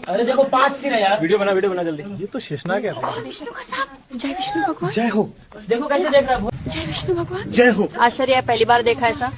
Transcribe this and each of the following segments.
अरे देखो 5 सिर है यार। वीडियो बना जल्दी। ये तो शेषनाग है। विष्णु का सांप। जय विष्णु भगवान। जय हो। देखो कैसे देख रहा है। जय विष्णु भगवान। जय हो। आश्चर्य है, पहली बार देखा ऐसा।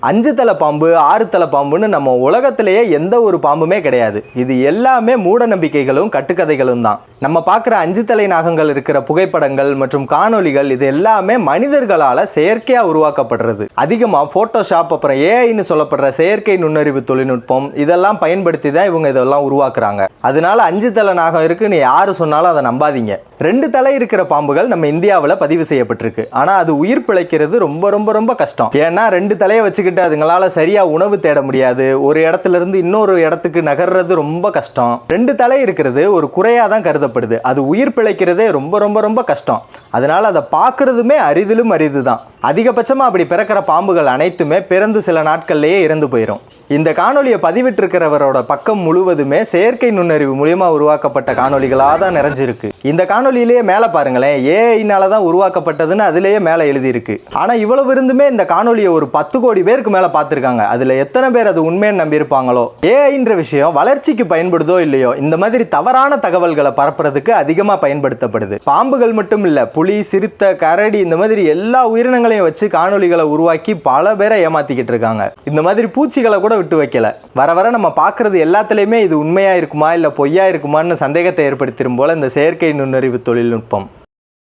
5 தலை பாம்பு 6 தலை பாம்புன்னு நம்ம உலகத்திலேயே எந்த ஒரு பாம்புமே கிடையாது. இது எல்லாமே மூட நம்பிக்கைகளும் கட்டுக்கதைகளும் தான். நம்ம பார்க்குற 5 தலை நாகங்கள் இருக்கிற புகைப்படங்கள் மற்றும் காணொளிகள் இது எல்லாமே மனிதர்களால் செயற்கையாக உருவாக்கப்படுறது. அதிகமாக ஃபோட்டோஷாப் அப்புறம் ஏஐன்னு சொல்லப்படுற செயற்கை நுண்ணறிவு தொழில்நுட்பம் இதெல்லாம் பயன்படுத்தி தான் இவங்க இதெல்லாம் உருவாக்குறாங்க. அதனால 5 தலை நாகம் இருக்குன்னு யார் சொன்னாலும் அதை நம்பாதீங்க. 2 தலை இருக்கிற பாம்புகள் நம்ம இந்தியாவில் பதிவு செய்யப்பட்டிருக்கு. ஆனால் அது உயிர் பிழைக்கிறது ரொம்ப ரொம்ப ரொம்ப கஷ்டம். ஏன்னா 2 தலையை வச்சுக்கிட்டு அதுங்களால சரியா உணவு தேட முடியாது. ஒரு இடத்துல இருந்து இன்னொரு இடத்துக்கு நகர்றது ரொம்ப கஷ்டம். 2 தலை இருக்கிறது ஒரு குறையா தான் கருதப்படுது. அது உயிர் பிழைக்கிறதே ரொம்ப ரொம்ப ரொம்ப கஷ்டம். அதனால அதை பார்க்கறதுமே அரிதிலும் அரிது தான். அதிகபட்சமா அப்படி பிறக்கிற பாம்புகள் அனைத்துமே பிறந்து சில நாட்கள்லேயே இறந்து போயிடும். இந்த காணொலியை பதிவிட்டிருக்கிறவரோட பக்கம் முழுவதுமே செயற்கை நுண்ணறிவு மூலியமா உருவாக்கப்பட்ட காணொலிகளாக தான் நிறைஞ்சிருக்கு. இந்த காணொலியிலேயே மேலே பாருங்களேன், ஏஐனால தான் உருவாக்கப்பட்டதுன்னு அதுலேயே மேலே எழுதியிருக்கு. ஆனால் இவ்வளவு இருந்துமே இந்த காணொலியை ஒரு 10 கோடி பேருக்கு மேலே பார்த்துருக்காங்க. அதில் எத்தனை பேர் அது உண்மைன்னு நம்பியிருப்பாங்களோ? ஏஐன்ற விஷயம் வளர்ச்சிக்கு பயன்படுதோ இல்லையோ, இந்த மாதிரி தவறான தகவல்களை பரப்புறதுக்கு அதிகமாக பயன்படுத்தப்படுது. பாம்புகள் மட்டும் இல்லை, புலி, சிறுத்தை, கரடி இந்த மாதிரி எல்லா உயிரினங்களையும் வச்சு காணொலிகளை உருவாக்கி பல பேரை ஏமாத்திக்கிட்டு இருக்காங்க. இந்த மாதிரி பூச்சிகளை கூட விட்டு வைக்கல. வர வர நம்ம பார்க்கறது எல்லாத்துலேயுமே இது உண்மையா இருக்குமா இல்லை பொய்யா இருக்குமான்னு சந்தேகத்தை ஏற்படுத்திடும் போல இந்த செயற்கை நுண்ணறிவு தொழில்நுட்பம்.